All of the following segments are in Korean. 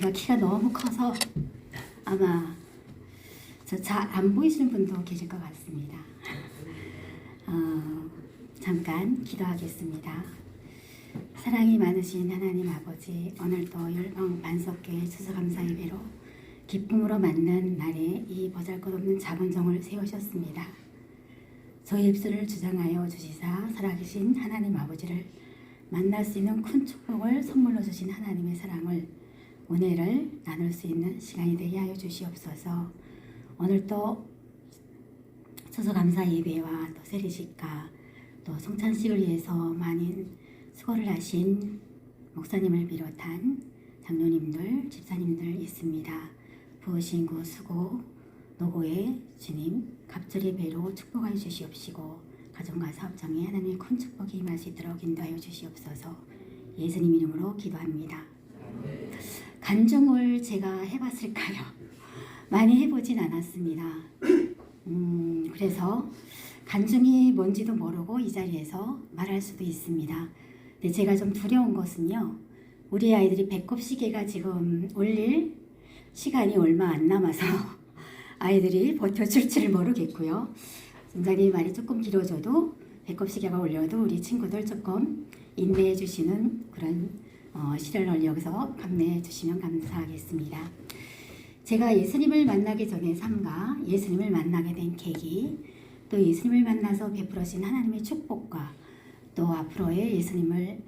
제가 키가 너무 커서 아마 저 잘 안 보이시는 분도 계실 것 같습니다. 잠깐 기도하겠습니다. 사랑이 많으신 하나님 아버지, 오늘도 열방 반석교회 추수감사 예배로 기쁨으로 맞는 날에 이 보잘것없는 작은 종을 세우셨습니다. 저희 입술을 주장하여 주시사 살아계신 하나님 아버지를 만날 수 있는 큰 축복을 선물로 주신 하나님의 사랑을, 은혜를 나눌 수 있는 시간이 되게 하여 주시옵소서. 오늘 또 추수감사 예배와 또 세례식과 또 성찬식을 위해서 많은 수고를 하신 목사님을 비롯한 장로님들, 집사님들 있습니다. 부으신구 수고 노고의 주님 갑절의 배로 축복하여 주시옵시고 가정과 사업장에 하나님의 큰 축복이 임할 수 있도록 인도하여 주시옵소서. 예수님 이름으로 기도합니다. 간증을 제가 해봤을까요? 많이 해보진 않았습니다. 그래서 간증이 뭔지도 모르고 이 자리에서 말할 수도 있습니다. 근데 제가 좀 두려운 것은요, 우리 아이들이 배꼽시계가 지금 올릴 시간이 얼마 안 남아서 아이들이 버텨줄지를 모르겠고요. 굉장히 말이 조금 길어져도 배꼽시계가 올려도 우리 친구들 조금 인내해 주시는 그런 시련을 여기서 감내해 주시면 감사하겠습니다. 제가 예수님을 만나기 전의 삶과 예수님을 만나게 된 계기, 또 예수님을 만나서 베풀어진 하나님의 축복과 또 앞으로의 예수님을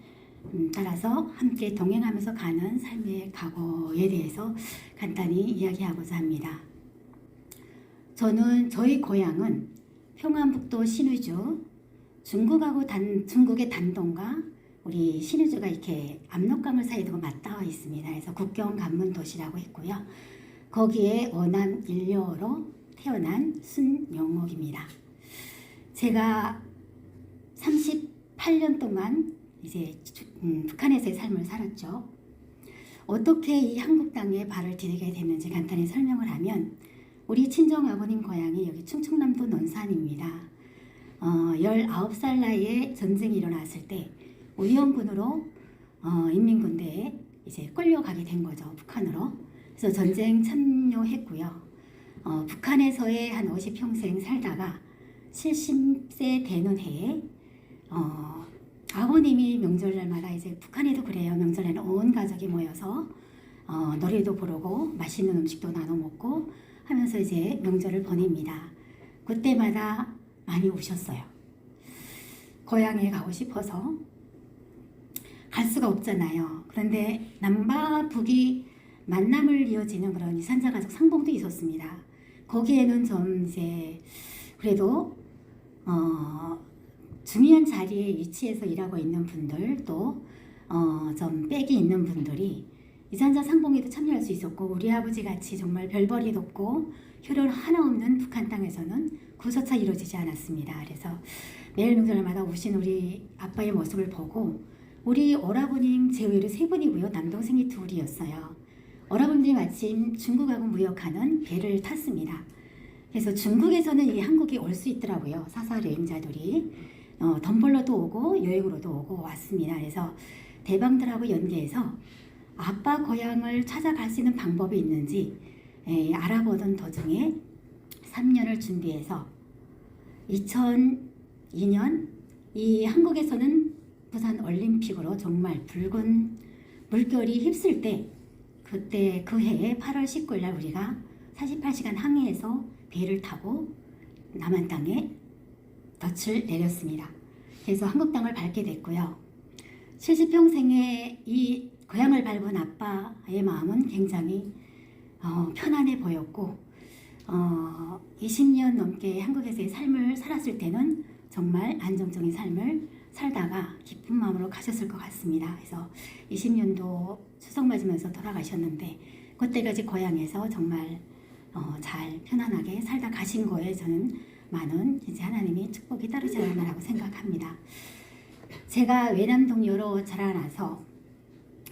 따라서 함께 동행하면서 가는 삶의 각오에 대해서 간단히 이야기하고자 합니다. 저희 고향은 평안북도 신의주, 중국의 단동과 우리 신의주가 이렇게 압록강을 사이에 두고 맞닿아 있습니다. 그래서 국경 관문 도시라고 했고요. 거기에 어남 일녀로 태어난 순영옥입니다. 제가 38년 동안 이제 북한에서의 삶을 살았죠. 어떻게 이 한국 땅에 발을 디디게 됐는지 간단히 설명을 하면, 우리 친정 아버님 고향이 여기 충청남도 논산입니다. 19살 나이에 전쟁이 일어났을 때 우영군으로 인민군대에 이제 끌려가게 된 거죠, 북한으로. 그래서 전쟁 참여했고요. 북한에서의 한 50평생 살다가 70세 되는 해에 아버님이 명절날마다 이제 북한에도 그래요. 명절에는 온 가족이 모여서 노래도 부르고 맛있는 음식도 나눠 먹고 하면서 이제 명절을 보냅니다. 그때마다 많이 우셨어요. 고향에 가고 싶어서 갈 수가 없잖아요. 그런데 남과 북이 만남을 이어지는 그런 이산자 가족 상봉도 있었습니다. 거기에는 좀 이제 그래도 중요한 자리에 위치해서 일하고 있는 분들, 또 좀 빽이 있는 분들이 이산자 상봉에도 참여할 수 있었고, 우리 아버지 같이 정말 별벌이 높고 혈연 하나 없는 북한 땅에서는 그조차 이루어지지 않았습니다. 그래서 매일 명절마다 오신 우리 아빠의 모습을 보고, 우리 오라버님 제외로 3분이고요. 남동생이 2이었어요. 오라버님들이 마침 중국하고 무역하는 배를 탔습니다. 그래서 중국에서는 이 한국에 올 수 있더라고요. 사설 여행자들이 돈 벌러도 오고 여행으로도 오고 왔습니다. 그래서 대방들하고 연계해서 아빠 고향을 찾아갈 수 있는 방법이 있는지 알아보던 도중에 3년을 준비해서 2002년 이 한국에서는 부산 올림픽으로 정말 붉은 물결이 휩쓸 때, 그때 그 해에 8월 19일 날 우리가 48시간 항해해서 배를 타고 남한 땅에 덫을 내렸습니다. 그래서 한국 땅을 밟게 됐고요. 70평생의 이 고향을 밟은 아빠의 마음은 굉장히 편안해 보였고, 20년 넘게 한국에서의 삶을 살았을 때는 정말 안정적인 삶을 살다가 기쁜 마음으로 가셨을 것 같습니다. 그래서 20년도 추석 맞으면서 돌아가셨는데, 그때까지 고향에서 정말 잘 편안하게 살다 가신 거에 저는 많은 이제 하나님의 축복이 따르지 않았나라고 생각합니다. 제가 외남동료로 자라나서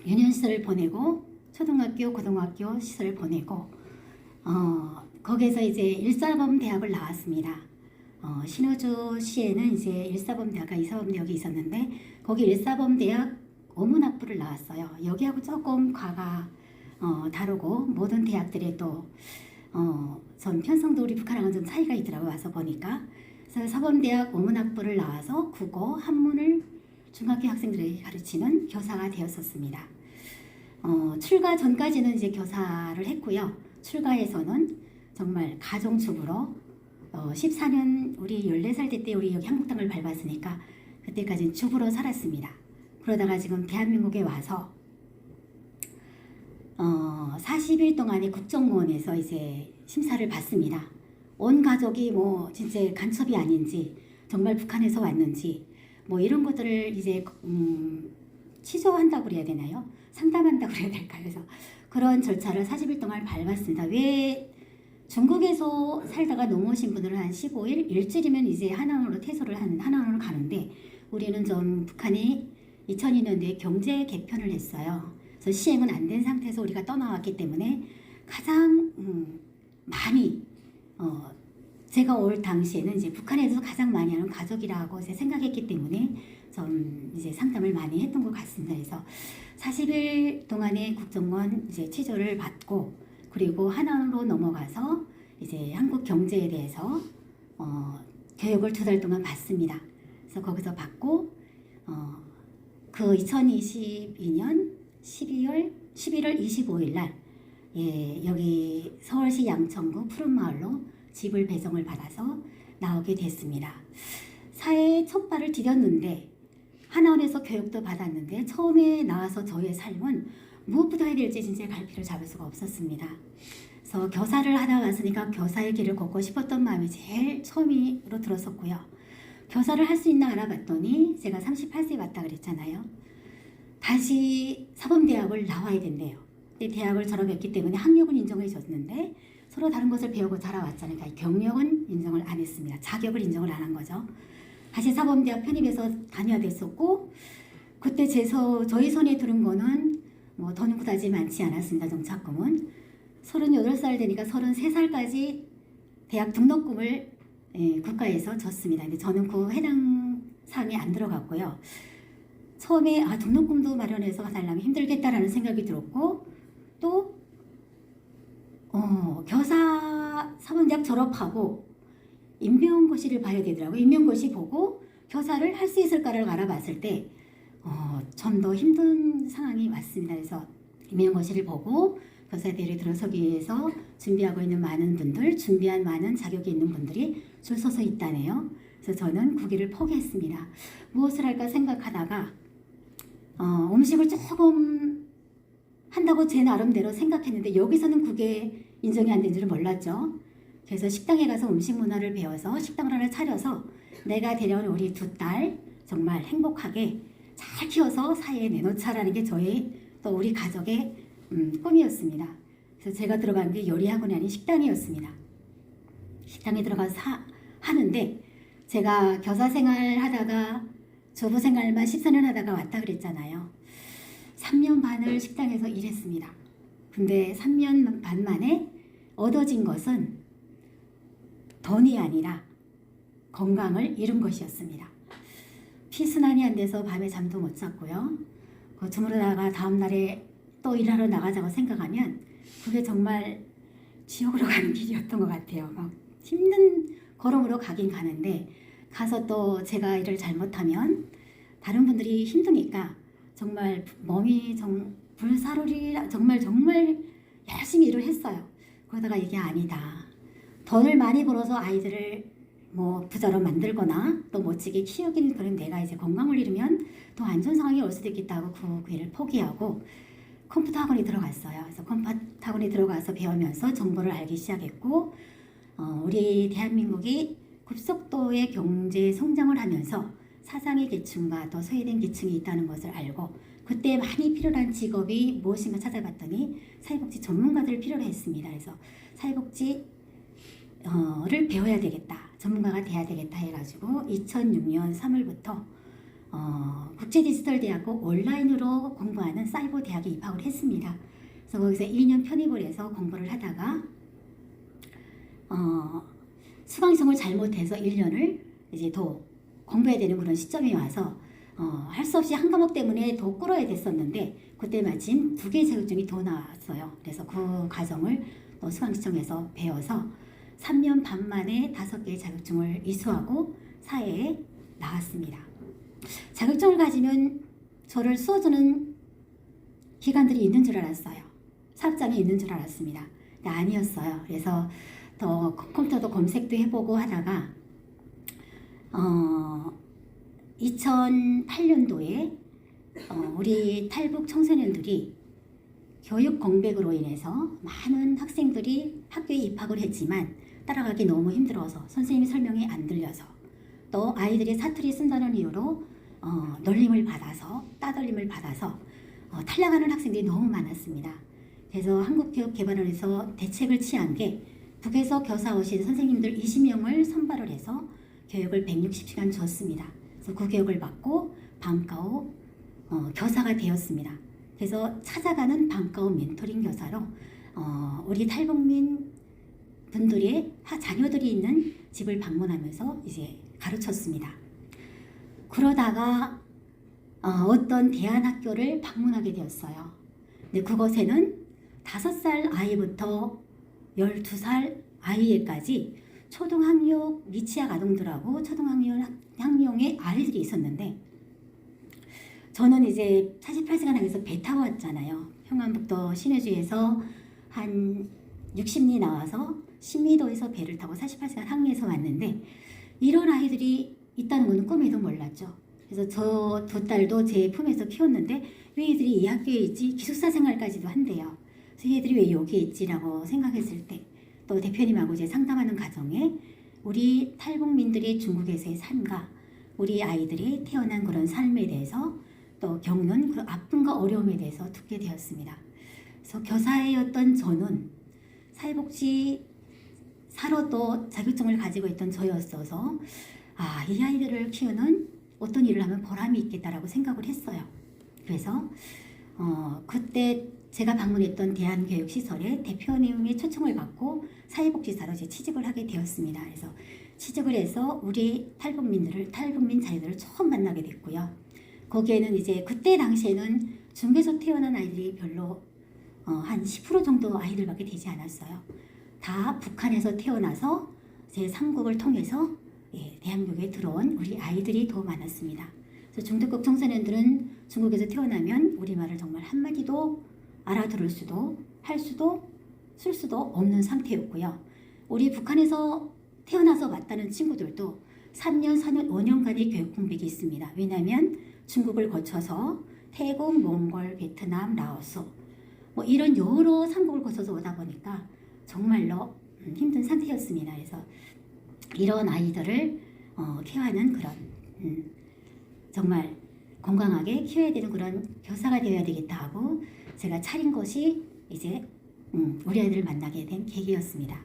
유년시설을 보내고 초등학교, 고등학교 시설을 보내고 거기에서 이제 일사범대학을 나왔습니다. 신호주시에는 이제 일사범대학과 이사범대학이 있었는데 거기 일사범대학 어문학부를 나왔어요. 여기하고 조금 과가 다루고 모든 대학들의 또 전 편성도 우리 북한하고는 좀 차이가 있더라고요. 와서 보니까. 그래서 사범대학 원문학부를 나와서 국어, 한문을 중학교 학생들에게 가르치는 교사가 되었었습니다. 출가 전까지는 이제 교사를 했고요. 출가에서는 정말 가정주부로 14년 우리 14살 때 우리 여기 한국 땅을 밟았으니까 그때까지는 주부로 살았습니다. 그러다가 지금 대한민국에 와서 40일 동안의 국정원에서 이제 심사를 받습니다. 온 가족이 뭐 진짜 간첩이 아닌지 정말 북한에서 왔는지 뭐 이런 것들을 이제 취조한다고 그래야 되나요? 상담한다고 그래야 될까요? 그래서 그런 절차를 40일 동안 밟았습니다. 왜 중국에서 살다가 넘어오신 분들은 한 15일, 일주일이면 이제 하나원으로 퇴소를 하나원으로 가는데 우리는 좀 북한이 2002년도에 경제 개편을 했어요. 그래서 시행은 안 된 상태에서 우리가 떠나왔기 때문에 가장 많이 제가 올 당시에는 이제 북한에서 가장 많이 하는 가족이라고 생각했기 때문에 좀 이제 상담을 많이 했던 것 같습니다. 그래서 40일 동안의 국정원 이제 취조를 받고 그리고 하나로 넘어가서 이제 한국 경제에 대해서 교육을 2달 동안 받습니다. 그래서 거기서 받고 그 2022년 11월 25일 날 여기 서울시 양천구 푸른마을로 집을 배정을 받아서 나오게 됐습니다. 사회에 첫 발을 디뎠는데 하나원에서 교육도 받았는데 처음에 나와서 저의 삶은 무엇부터 해야 될지 진짜 갈피를 잡을 수가 없었습니다. 그래서 교사를 하다 왔으니까 교사의 길을 걷고 싶었던 마음이 제일 처음으로 들었었고요. 교사를 할 수 있나 알아봤더니 제가 38세 왔다 그랬잖아요. 다시 사범대학을 나와야 된대요. 근데 대학을 졸업했기 때문에 학력은 인정해 줬는데 서로 다른 것을 배우고 자라왔잖아요. 그러니까 경력은 인정을 안 했습니다. 자격을 인정을 안 한 거죠. 다시 사범대학 편입해서 다녀야 됐었고 그때 저희 손에 들은 거는 뭐 돈은 그다지 많지 않았습니다. 정착금은 38살 되니까 33살까지 대학 등록금을 국가에서 줬습니다. 근데 저는 그 해당 사항에 안 들어갔고요. 처음에 등록금도 마련해서 달라면 힘들겠다라는 생각이 들었고 또 교사 사범대학 졸업하고 임용고시를 봐야 되더라고요. 임용고시 보고 교사를 할 수 있을까를 알아봤을 때 좀 더 힘든 상황이 왔습니다. 그래서 임용고시를 보고 교사대회에 들어서기 위해서 준비하고 있는 많은 분들, 준비한 많은 자격이 있는 분들이 줄 서서 있다네요. 그래서 저는 그 길을 포기했습니다. 무엇을 할까 생각하다가 음식을 조금 한다고 제 나름대로 생각했는데 여기서는 그게 인정이 안 된 줄은 몰랐죠. 그래서 식당에 가서 음식 문화를 배워서 식당을 하나 차려서 내가 데려온 우리 2딸 정말 행복하게 잘 키워서 사회에 내놓자라는 게 저희 또 우리 가족의 꿈이었습니다. 그래서 제가 들어간 게 요리학원이 아닌 식당이었습니다. 식당에 들어가서 하는데 제가 교사 생활 하다가 주부 생활만 14년 하다가 왔다 그랬잖아요. 3년 반을 식당에서 일했습니다. 근데 3년 반 만에 얻어진 것은 돈이 아니라 건강을 잃은 것이었습니다. 피순환이 안 돼서 밤에 잠도 못 잤고요. 주무르다가 다음날에 또 일하러 나가자고 생각하면 그게 정말 지옥으로 가는 길이었던 것 같아요. 막 힘든 걸음으로 가긴 가는데 가서 또 제가 일을 잘못하면 다른 분들이 힘드니까 정말 몸이 불사르리 정말 열심히 일을 했어요. 그러다가 이게 아니다. 돈을 많이 벌어서 아이들을 뭐 부자로 만들거나 또 멋지게 키우기는 그런 내가 이제 건강을 잃으면 더 안 좋은 상황이 올 수도 있겠다 하고 그 일을 포기하고 컴퓨터 학원에 들어갔어요. 그래서 컴퓨터 학원에 들어가서 배우면서 정보를 알기 시작했고 우리 대한민국이 급속도의 경제 성장을 하면서 사장의 계층과 또 소외된 계층이 있다는 것을 알고 그때 많이 필요한 직업이 무엇인가 찾아봤더니 사회복지 전문가들을 필요로 했습니다. 그래서 사회복지를 배워야 되겠다. 전문가가 돼야 되겠다 해가지고 2006년 3월부터 국제디지털대학교 온라인으로 공부하는 사이버 대학에 입학을 했습니다. 그래서 거기서 2년 편입을 해서 공부를 하다가 수강생을 잘못해서 1년을 이제 더 공부해야 되는 그런 시점이 와서 할 수 없이 한 과목 때문에 더 끌어야 됐었는데 그때 마침 2개 자격증이 더 나왔어요. 그래서 그 과정을 또 수강시청에서 배워서 3년 반 만에 5개의 자격증을 이수하고 사회에 나왔습니다. 자격증을 가지면 저를 쏘주는 기관들이 있는 줄 알았어요. 사업장이 있는 줄 알았습니다. 근데 아니었어요. 그래서 또 컴퓨터도 검색도 해보고 하다가 2008년도에 우리 탈북 청소년들이 교육 공백으로 인해서 많은 학생들이 학교에 입학을 했지만 따라가기 너무 힘들어서 선생님이 설명이 안 들려서 또 아이들이 사투리 쓴다는 이유로 놀림을 받아서 따돌림을 받아서 탈락하는 학생들이 너무 많았습니다. 그래서 한국교육개발원에서 대책을 취한 게 북에서 교사 오신 선생님들 20명을 선발을 해서 교육을 160시간 줬습니다. 그래서 그 교육을 받고 방과 후 교사가 되었습니다. 그래서 찾아가는 방과 후 멘토링 교사로 우리 탈북민 분들의 자녀들이 있는 집을 방문하면서 이제 가르쳤습니다. 그러다가 어떤 대안학교를 방문하게 되었어요. 근데 그곳에는 5살 아이부터 12살 아이에까지 초등학교 미취학 아동들하고 초등학년의 아이들이 있었는데 저는 이제 48시간 항에서 배 타고 왔잖아요. 평안북도 신해주에서 한 60리 나와서 신미도에서 배를 타고 48시간 항해에서 왔는데 이런 아이들이 있다는 것은 꿈에도 몰랐죠. 그래서 저 두 딸도 제 품에서 키웠는데 왜 얘들이 이 학교에 있지? 기숙사 생활까지도 한대요. 그래서 얘들이 왜 여기에 있지라고 생각했을 때 또 대표님하고 이제 상담하는 과정에 우리 탈북민들이 중국에서의 삶과 우리 아이들이 태어난 그런 삶에 대해서 또 겪는 그 아픔과 어려움에 대해서 듣게 되었습니다. 그래서 교사였던 저는 사회복지사로 또 자격증을 가지고 있던 저였어서 이 아이들을 키우는 어떤 일을 하면 보람이 있겠다라고 생각을 했어요. 그래서 그때 제가 방문했던 대한교육시설에 대표님의 초청을 받고 사회복지사로 이제 취직을 하게 되었습니다. 그래서 취직을 해서 우리 탈북민 자녀들을 처음 만나게 됐고요. 거기에는 이제 그때 당시에는 중국에서 태어난 아이들이 별로 한 10% 정도 아이들밖에 되지 않았어요. 다 북한에서 태어나서 제3국을 통해서 대한민국에 들어온 우리 아이들이 더 많았습니다. 그래서 중등급 청소년들은 중국에서 태어나면 우리말을 정말 한마디도 알아들을 수도 할 수도 쓸 수도 없는 상태였고요. 우리 북한에서 태어나서 왔다는 친구들도 3년, 4년, 5년간의 교육 공백이 있습니다. 왜냐하면 중국을 거쳐서 태국, 몽골, 베트남, 라오스 뭐 이런 여러 삼국을 거쳐서 오다 보니까 정말로 힘든 상태였습니다. 그래서 이런 아이들을 케어하는 그런 정말 건강하게 키워야 되는 그런 교사가 되어야 되겠다 하고 제가 차린 것이 이제 우리 아이들을 만나게 된 계기였습니다.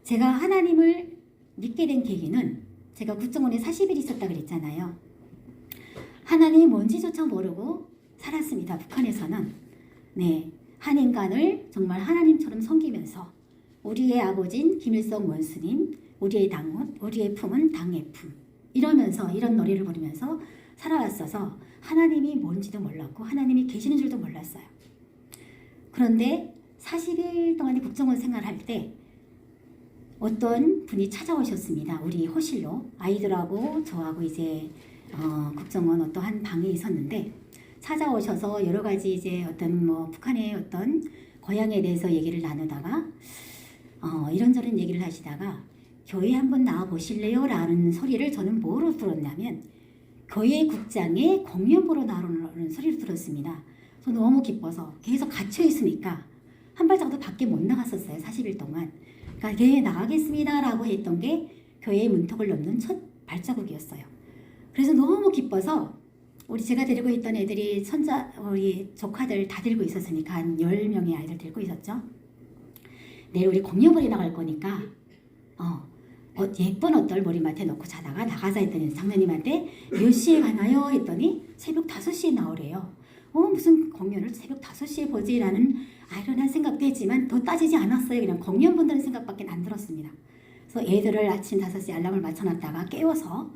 제가 하나님을 믿게 된 계기는 제가 국정원에 40일 있었다 그랬잖아요. 하나님이 뭔지조차 모르고 살았습니다. 북한에서는. 네, 한 인간을 정말 하나님처럼 섬기면서 우리의 아버지인 김일성 원수님, 우리의 당은, 우리의 품은 당의 품 이러면서 이런 노래를 부르면서 살아왔어서 하나님이 뭔지도 몰랐고 하나님이 계시는 줄도 몰랐어요. 그런데 40일 동안의 국정원 생활할 때 어떤 분이 찾아오셨습니다. 우리 호실로 아이들하고 저하고 이제 국정원 어떠한 방에 있었는데 찾아오셔서 여러 가지 이제 어떤 북한의 어떤 고향에 대해서 얘기를 나누다가 이런저런 얘기를 하시다가 교회 한번 나와 보실래요? 라는 소리를 저는 뭐로 들었냐면 교회 국장의 공연 보러 나오는 소리를 들었습니다. 저 너무 기뻐서 계속 갇혀 있으니까 한 발자국도 밖에 못 나갔었어요. 40일 동안. 그러니까 교회에 나가겠습니다 라고 했던 게 교회의 문턱을 넘는 첫 발자국이었어요. 그래서 너무 기뻐서 제가 데리고 있던 애들이 우리 조카들 다 데리고 있었으니까 한 10명의 아이들 데리고 있었죠. 내일 우리 공연보러 나갈 거니까 예쁜 옷들 머리맡에 넣고 자다가 나가자 했더니 장로님한테 몇 시에 가나요? 했더니 새벽 5시에 나오래요. 무슨 공연을 새벽 5시에 보지? 라는 아이러니한 생각도 했지만 더 따지지 않았어요. 그냥 공연 본다는 생각밖에 안 들었습니다. 그래서 애들을 아침 5시에 알람을 맞춰놨다가 깨워서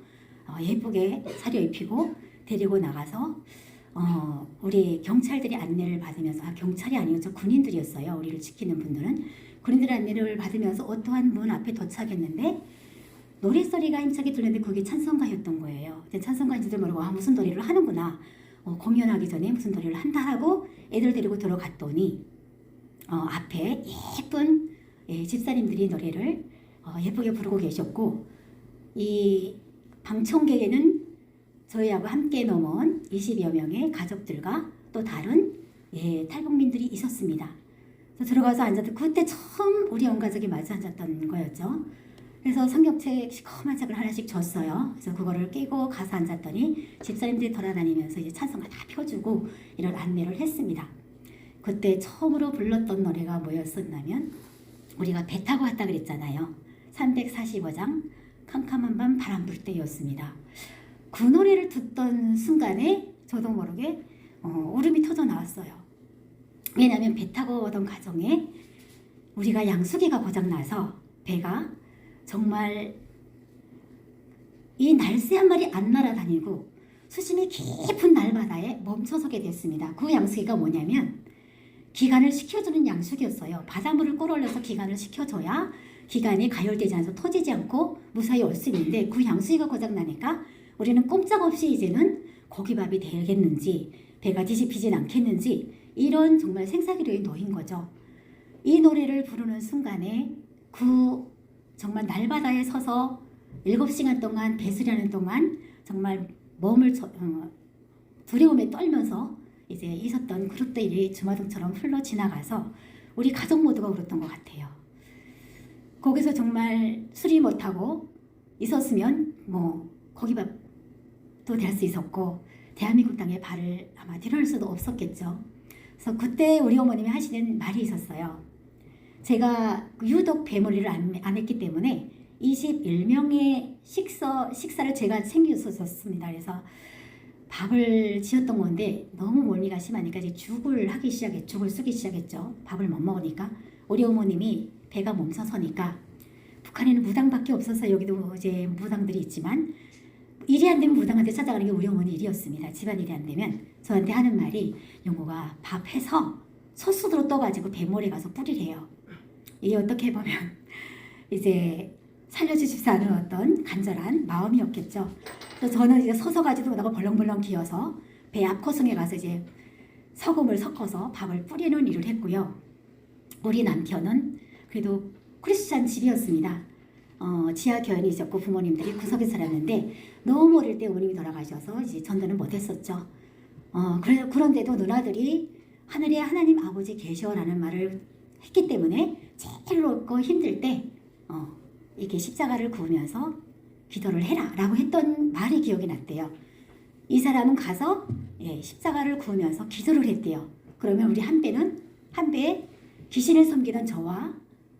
예쁘게 차려입히고 데리고 나가서 우리 경찰들이 안내를 받으면서 경찰이 아니었죠. 군인들이었어요. 우리를 지키는 분들은. 군인들 안내를 받으면서 어떠한 문 앞에 도착했는데 노래소리가 힘차게 들렸는데 그게 찬송가였던 거예요. 찬송가인지도 모르고 무슨 노래를 하는구나. 공연하기 전에 무슨 노래를 한다 하고 애들 데리고 들어갔더니 앞에 예쁜 집사님들이 노래를 예쁘게 부르고 계셨고 이 방청객에는 저희하고 함께 넘은 20여 명의 가족들과 또 다른 탈북민들이 있었습니다. 그래서 들어가서 앉았던 그때 처음 우리 온 가족이 마주 앉았던 거였죠. 그래서 성경책 시커먼 책을 하나씩 줬어요. 그래서 그거를 끼고 가서 앉았더니 집사님들이 돌아다니면서 이제 찬송가 다 펴주고 이런 안내를 했습니다. 그때 처음으로 불렀던 노래가 뭐였었냐면 우리가 배 타고 왔다 그랬잖아요. 345장 캄캄한 밤 바람 불 때였습니다. 그 노래를 듣던 순간에 저도 모르게 울음이 터져 나왔어요. 왜냐하면 배 타고 오던 가정에 우리가 양수기가 고장나서 배가 정말 이 날새 한 마리 안 날아다니고 수심이 깊은 날바다에 멈춰서게 됐습니다. 그 양수기가 뭐냐면 기관을 식혀주는 양수기였어요. 바닷물을 끌어올려서 기관을 식혀줘야 기관이 가열되지 않아서 터지지 않고 무사히 올 수 있는데 그 양수기가 고장나니까 우리는 꼼짝없이 이제는 고기밥이 되겠는지 배가 뒤집히진 않겠는지 이런 정말 생사기로에 놓인 거죠. 이 노래를 부르는 순간에 그 정말 날바다에 서서 7시간 동안 배수리하는 동안 정말 몸을 두려움에 떨면서 이제 있었던 그릇들이 주마등처럼 흘러 지나가서 우리 가족 모두가 울었던 것 같아요. 거기서 정말 수리 못하고 있었으면 뭐 고기밥도 될 수 있었고 대한민국 땅에 발을 아마 들여올 수도 없었겠죠. 그래서 그때 우리 어머님이 하시는 말이 있었어요. 제가 유독 배머리를 안 했기 때문에 21명의 식사를 제가 챙겼었습니다. 그래서 밥을 지었던 건데 너무 멀미가 심하니까 이제 죽을 쓰기 시작했죠. 밥을 못 먹으니까 우리 어머님이 배가 멈춰서니까 북한에는 무당밖에 없어서 여기도 이제 무당들이 있지만 일이 안 되면 무당한테 찾아가는 게 우리 어머니 일이었습니다. 집안일이 안 되면 저한테 하는 말이 영호가 밥 해서 솥수로 떠가지고 배모래 가서 뿌리래요. 이게 어떻게 보면 이제 살려주십사 하는 어떤 간절한 마음이었겠죠. 그래서 저는 이제 서서 가지고 오다가 벌렁벌렁 기어서 배 앞코승에 가서 이제 소금을 섞어서 밥을 뿌리는 일을 했고요. 우리 남편은 그래도 크리스찬 집이었습니다. 지하 교연이 있었고 부모님들이 구석에 살았는데 너무 어릴 때 어머님이 돌아가셔서 이제 전도는 못했었죠. 그런데도 누나들이 하늘에 하나님 아버지 계셔라는 말을 했기 때문에 제일 어렵고 힘들 때 이렇게 십자가를 구우면서 기도를 해라 라고 했던 말이 기억이 났대요. 이 사람은 가서 십자가를 구우면서 기도를 했대요. 그러면 우리 한 배에 귀신을 섬기던 저와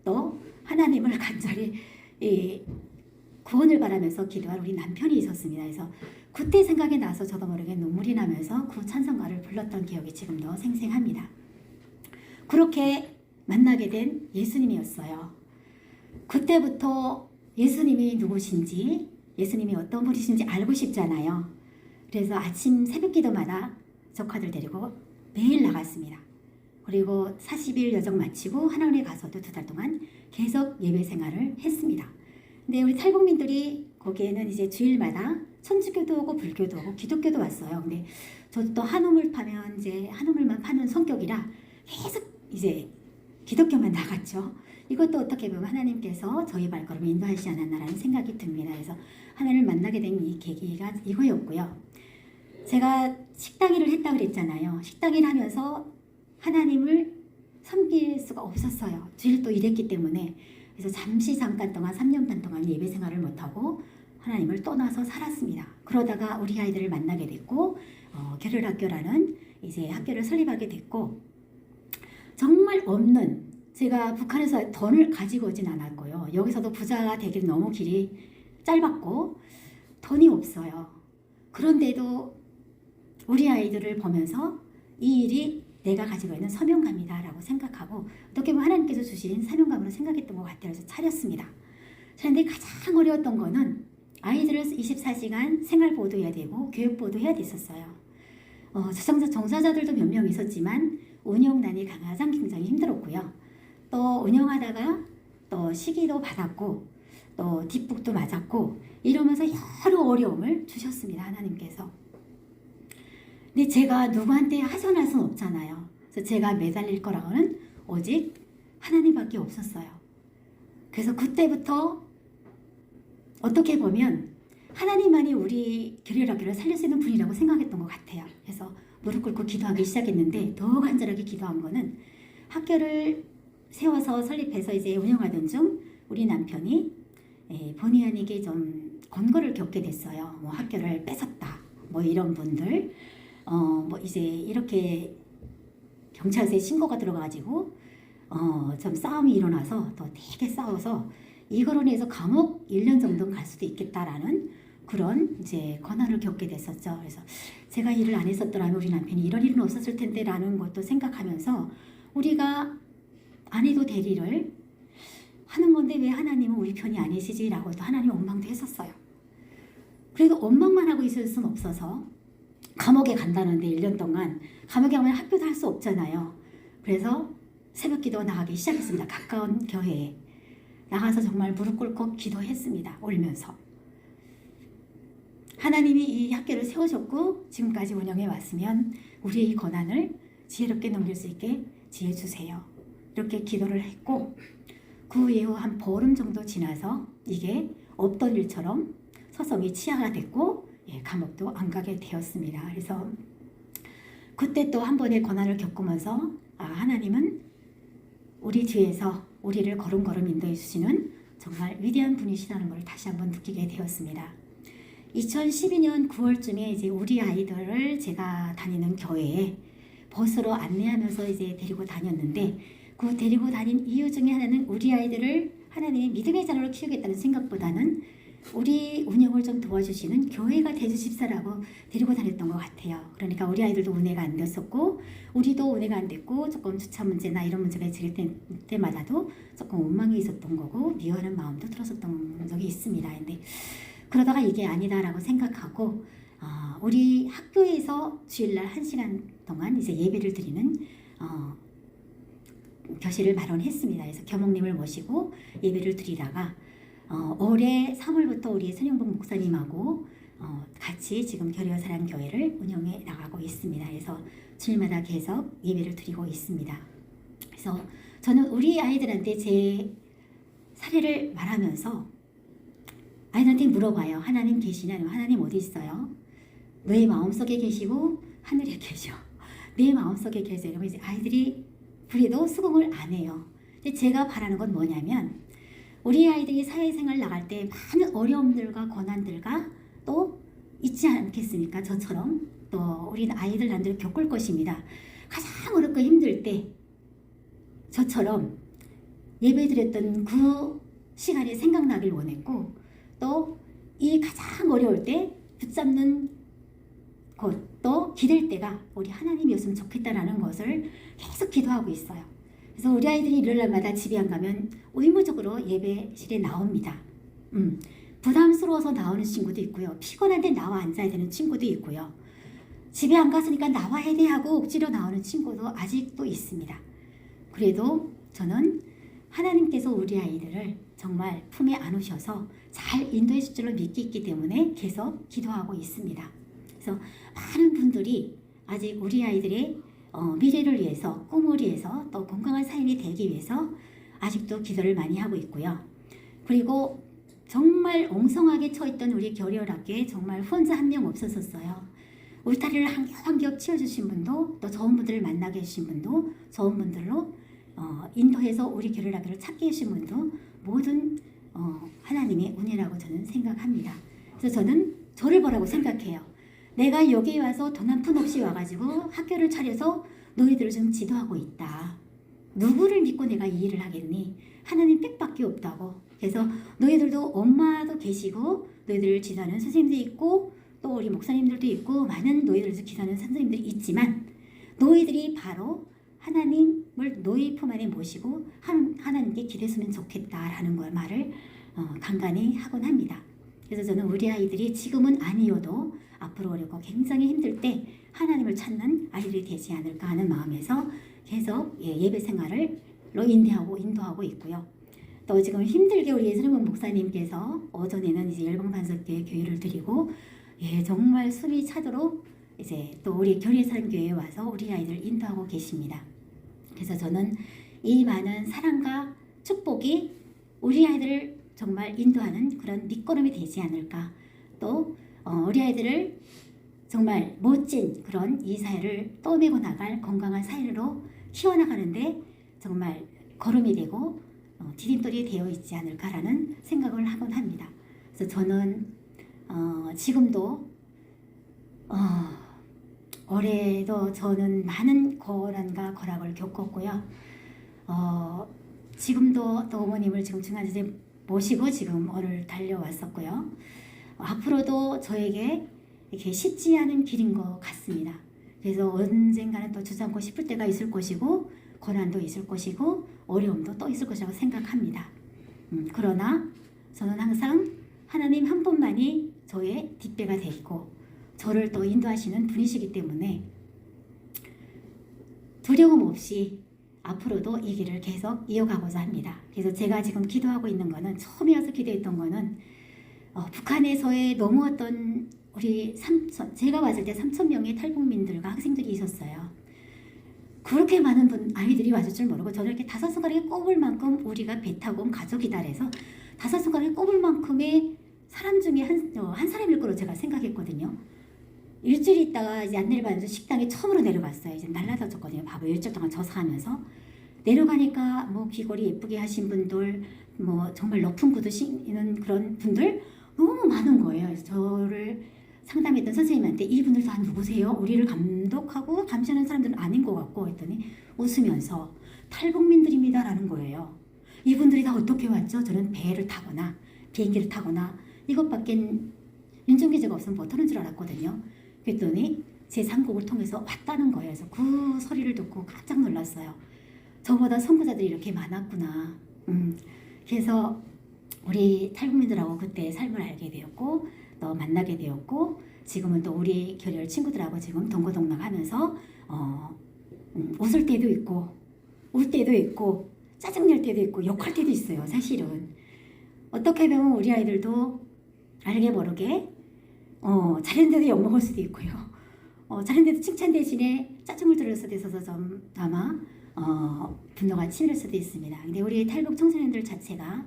또 하나님을 간절히 구원을 바라면서 기도할 우리 남편이 있었습니다. 그래서 그때 생각이 나서 저도 모르게 눈물이 나면서 그 찬송가를 불렀던 기억이 지금도 생생합니다. 그렇게 만나게 된 예수님이었어요. 그때부터 예수님이 누구신지, 예수님이 어떤 분이신지 알고 싶잖아요. 그래서 아침 새벽 기도마다 조카들 데리고 매일 나갔습니다. 그리고 40일 여정 마치고 하나원에 가서도 2달 동안 계속 예배 생활을 했습니다. 근데 우리 탈북민들이 거기에는 이제 주일마다 천주교도 오고 불교도 오고 기독교도 왔어요. 근데 저도 또 한우물 파면 이제 한우물만 파는 성격이라 계속 이제 기독교만 나갔죠. 이것도 어떻게 보면 하나님께서 저희 발걸음을 인도하시지 않았나라는 생각이 듭니다. 그래서 하나님을 만나게 된 이 계기가 이거였고요. 제가 식당 일을 했다고 그랬잖아요. 식당 일 하면서 하나님을 섬길 수가 없었어요. 주일 또 일했기 때문에. 그래서 잠깐 동안 3년 반 동안 예배 생활을 못하고 하나님을 떠나서 살았습니다. 그러다가 우리 아이들을 만나게 됐고 결혈학교라는 이제 학교를 설립하게 됐고 정말 없는 제가 북한에서 돈을 가지고 오진 않았고요. 여기서도 부자가 되기는 너무 길이 짧았고 돈이 없어요. 그런데도 우리 아이들을 보면서 이 일이 내가 가지고 있는 사명감이다 라고 생각하고 어떻게 보면 하나님께서 주신 사명감으로 생각했던 것 같아요. 그래서 차렸습니다. 그런데 가장 어려웠던 거는 아이들을 24시간 생활보호도 해야 되고 교육보호도 해야 됐었어요. 종사자들도 몇 명 있었지만 운영난이 가장 굉장히 힘들었고요. 또 운영하다가 또 시기도 받았고 또 뒷북도 맞았고 이러면서 여러 어려움을 주셨습니다. 하나님께서. 근데 제가 누구한테 하전할 수는 없잖아요. 그래서 제가 매달릴 거라고는 오직 하나님밖에 없었어요. 그래서 그때부터 어떻게 보면 하나님만이 우리 교회학교를 살릴 수 있는 분이라고 생각했던 것 같아요. 그래서 무릎 꿇고 기도하기 시작했는데 더욱 간절하게 기도한 거는 학교를 세워서 설립해서 이제 운영하던 중 우리 남편이 본의 아니게 좀 권고를 겪게 됐어요. 뭐 학교를 뺏었다, 뭐 이런 분들, 뭐 이제 이렇게 경찰서에 신고가 들어가지고 좀 싸움이 일어나서 또 되게 싸워서 이거로 인해서 감옥 1년 정도는 갈 수도 있겠다라는 그런 이제 권한을 겪게 됐었죠. 그래서 제가 일을 안 했었더라면 우리 남편이 이런 일은 없었을 텐데라는 것도 생각하면서 우리가 안 해도 될 일을 하는 건데 왜 하나님은 우리 편이 아니시지라고 또 하나님 원망도 했었어요. 그래도 원망만 하고 있을 수는 없어서 감옥에 간다는데 1년 동안 감옥에 가면 학교도 할 수 없잖아요. 그래서 새벽 기도 나가기 시작했습니다. 가까운 교회에 나가서 정말 무릎 꿇고 기도했습니다. 울면서 하나님이 이 학교를 세우셨고 지금까지 운영해 왔으면 우리의 이 고난을 지혜롭게 넘길 수 있게 지혜 주세요. 이렇게 기도를 했고 그 이후 한 보름 정도 지나서 이게 없던 일처럼 소송이 치하가 됐고 감옥도 안 가게 되었습니다. 그래서 그때 또 한 번의 고난을 겪으면서 하나님은 우리 뒤에서 우리를 걸음걸음 인도해 주시는 정말 위대한 분이시라는 걸 다시 한번 느끼게 되었습니다. 2012년 9월쯤에 이제 우리 아이들을 제가 다니는 교회에 버스로 안내하면서 이제 데리고 다녔는데 그 데리고 다닌 이유 중에 하나는 우리 아이들을 하나님의 믿음의 자녀로 키우겠다는 생각보다는 우리 운영을 좀 도와주시는 교회가 되주십사라고 데리고 다녔던 것 같아요. 그러니까 우리 아이들도 은혜가 안 됐었고 우리도 은혜가 안 됐고 조금 주차 문제나 이런 문제가 있을 때마다도 조금 원망이 있었던 거고 미워하는 마음도 들었었던 적이 있습니다. 근데 그러다가 이게 아니다라고 생각하고 우리 학교에서 주일날 1시간 동안 이제 예배를 드리는 교실을 마련했습니다. 그래서 교목님을 모시고 예배를 드리다가 올해 3월부터 우리 선영복 목사님하고 같이 지금 교회사랑교회를 운영해 나가고 있습니다. 그래서 주일마다 계속 예배를 드리고 있습니다. 그래서 저는 우리 아이들한테 제 사례를 말하면서 아이들한테 물어봐요. 하나님 계시냐? 하나님 어디 있어요? 너의 마음속에 계시고 하늘에 계셔. 내 마음속에 계세요. 이러면 이제 아이들이 그래도 수긍을 안 해요. 근데 제가 바라는 건 뭐냐면 우리 아이들이 사회생활 나갈 때 많은 어려움들과 고난들과 또 있지 않겠습니까? 저처럼 또 우리 아이들 남들 겪을 것입니다. 가장 어렵고 힘들 때 저처럼 예배드렸던 그 시간이 생각나길 원했고 또 이 가장 어려울 때 붙잡는 곳 또 기댈 때가 우리 하나님이었으면 좋겠다라는 것을 계속 기도하고 있어요. 그래서 우리 아이들이 일요일마다 집에 안 가면 의무적으로 예배실에 나옵니다. 부담스러워서 나오는 친구도 있고요. 피곤한데 나와 앉아야 되는 친구도 있고요. 집에 안 갔으니까 나와야 돼 하고 억지로 나오는 친구도 아직도 있습니다. 그래도 저는 하나님께서 우리 아이들을 정말 품에 안으셔서 잘 인도해 줄 줄로 믿기 있기 때문에 계속 기도하고 있습니다. 그래서 많은 분들이 아직 우리 아이들의 미래를 위해서 꿈을 위해서 또 건강한 삶이 되기 위해서 아직도 기도를 많이 하고 있고요. 그리고 정말 엉성하게 처했던 우리 교리학교에 정말 혼자 한 명 없었었어요. 울타리를 한 겹 치워주신 분도 또 좋은 분들을 만나게 해주신 분도 좋은 분들로 인도해서 우리 교리학교를 찾게 해주신 분도 모든 하나님의 은혜라고 저는 생각합니다. 그래서 저는 저를 보라고 생각해요. 내가 여기 와서 돈 한 푼 없이 와가지고 학교를 차려서 너희들을 좀 지도하고 있다. 누구를 믿고 내가 이 일을 하겠니? 하나님 빽밖에 없다고. 그래서 너희들도 엄마도 계시고 너희들을 지도하는 선생님도 있고 또 우리 목사님들도 있고 많은 너희들을 기도하는 선생님들이 있지만 너희들이 바로 하나님을 너희 품 안에 모시고 하나님께 기대했으면 좋겠다라는 걸 말을 간간히 하곤 합니다. 그래서 저는 우리 아이들이 지금은 아니어도 앞으로 어렵고 굉장히 힘들 때 하나님을 찾는 아이들이 되지 않을까 하는 마음에서 계속 예배 생활을로 인도하고 있고요. 또 지금 힘들게 우리 예수님 목사님께서 오전에는 이제 열방반석교회 교회를 드리고 정말 숨이 차도록 이제 또 우리 교회에 와서 우리 아이들 인도하고 계십니다. 그래서 저는 이 많은 사랑과 축복이 우리 아이들을 정말 인도하는 그런 밑거름이 되지 않을까. 또 우리 아이들을 정말 멋진 그런 이 사회를 떠내고 나갈 건강한 사회로 키워나가는데 정말 걸음이 되고 디딤돌이 되어 있지 않을까라는 생각을 하곤 합니다. 그래서 저는 지금도 올해도 저는 많은 고난과 고락을 겪었고요. 지금도 또 어머님을 지금 중환자실 모시고 지금 오늘 달려왔었고요. 앞으로도 저에게 이렇게 쉽지 않은 길인 것 같습니다. 그래서 언젠가는 또 주저앉고 싶을 때가 있을 것이고 고난도 있을 것이고 어려움도 또 있을 것이라고 생각합니다. 그러나 저는 항상 하나님 한 분만이 저의 뒷배가 되고 저를 또 인도하시는 분이시기 때문에 두려움 없이 앞으로도 이 길을 계속 이어가고자 합니다. 그래서 제가 지금 기도하고 있는 거는 처음에 와서 기도했던 거는 북한에서의 넘어왔던 우리 제가 왔을 때 3,000명의 탈북민들과 학생들이 있었어요. 그렇게 많은 아이들이 와줄 줄 모르고 저를 이렇게 5손가락에 꼽을 만큼 우리가 배 타고 온 가족이다 해서 5손가락에 꼽을 만큼의 사람 중에 한 사람일 거로 제가 생각했거든요. 일주일 있다가 이제 안내를 받아서 식당에 처음으로 내려갔어요. 이제 날라다졌거든요. 바보 일주일 동안 저사하면서 내려가니까 뭐 귀걸이 예쁘게 하신 분들, 뭐 정말 높은 구두 신는 그런 분들 너무 많은 거예요. 그래서 저를 상담했던 선생님한테 이분들 다 누구세요? 우리를 감독하고 감시하는 사람들은 아닌 것 같고 했더니 웃으면서 탈북민들입니다 라는 거예요. 이분들이 다 어떻게 왔죠? 저는 배를 타거나 비행기를 타거나 이것밖에 인종계제가 없으면 못 하는 줄 알았거든요. 그랬더니 제 상국을 통해서 왔다는 거예요. 그래서 그 소리를 듣고 깜짝 놀랐어요. 저보다 선구자들이 이렇게 많았구나. 그래서 우리 탈북민들하고 그때 삶을 알게 되었고 또 만나게 되었고 지금은 또 우리 교련 친구들하고 지금 동고동락하면서 웃을 때도 있고 울 때도 있고 짜증낼 때도 있고 욕할 때도 있어요. 사실은 어떻게 보면 우리 아이들도 알게 모르게 잘했는데도 욕먹을 수도 있고요. 잘했는데도 칭찬 대신에 짜증을 들을 수도 있어서 좀 아마 분노가 치밀 수도 있습니다. 근데 우리 탈북 청소년들 자체가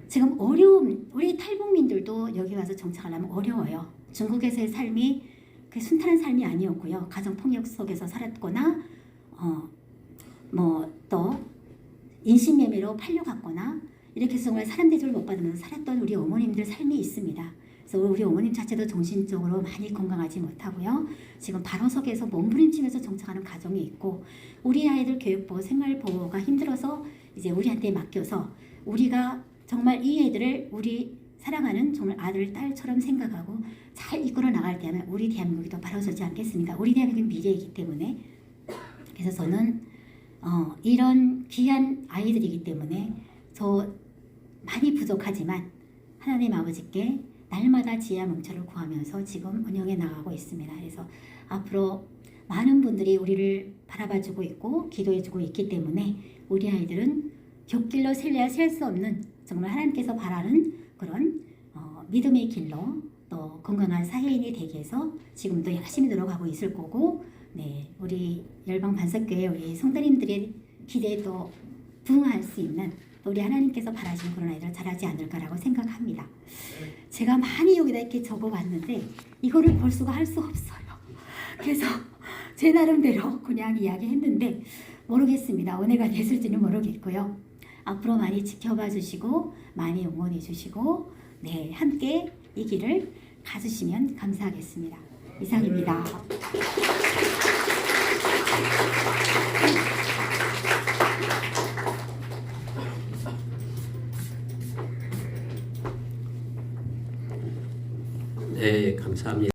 지금 우리 탈북민들도 여기 와서 정착하려면 어려워요. 중국에서의 삶이 그 순탄한 삶이 아니었고요. 가정폭력 속에서 살았거나 뭐 또 인신매매로 팔려갔거나 이렇게 정말 사람 대접을 못 받으면서 살았던 우리 어머님들 삶이 있습니다. 그래서 우리 어머님 자체도 정신적으로 많이 건강하지 못하고요. 지금 바로석에서 몸부림치면서 정착하는 가정이 있고 우리 아이들 교육보 생활보호가 힘들어서 이제 우리한테 맡겨서 우리가 정말 이 애들을 우리 사랑하는 정말 아들, 딸처럼 생각하고 잘 이끌어 나갈 때면 우리 대한민국이 더 바로서지 않겠습니까? 우리 대한민국은 미래이기 때문에 그래서 저는 이런 귀한 아이들이기 때문에 저 많이 부족하지만 하나님 아버지께 날마다 지혜와 명철을 구하면서 지금 운영해 나가고 있습니다. 그래서 앞으로 많은 분들이 우리를 바라봐주고 있고 기도해주고 있기 때문에 우리 아이들은 곁길로 셀래야 셀 수 없는 정말 하나님께서 바라는 그런 믿음의 길로 또 건강한 사회인이 되기 위해서 지금도 열심히 들어가고 있을 거고 네 우리 열방반석교회 우리 성도님들의 기대에 또 부응할 수 있는 우리 하나님께서 바라시는 그런 아이들 잘하지 않을까라고 생각합니다. 제가 많이 여기다 이렇게 적어봤는데 이거를 볼 수가 할 수 없어요. 그래서 제 나름대로 그냥 이야기했는데 모르겠습니다. 은혜가 됐을지는 모르겠고요. 앞으로 많이 지켜봐 주시고 많이 응원해 주시고 네 함께 이 길을 가주시면 감사하겠습니다. 이상입니다. 네, 감사합니다.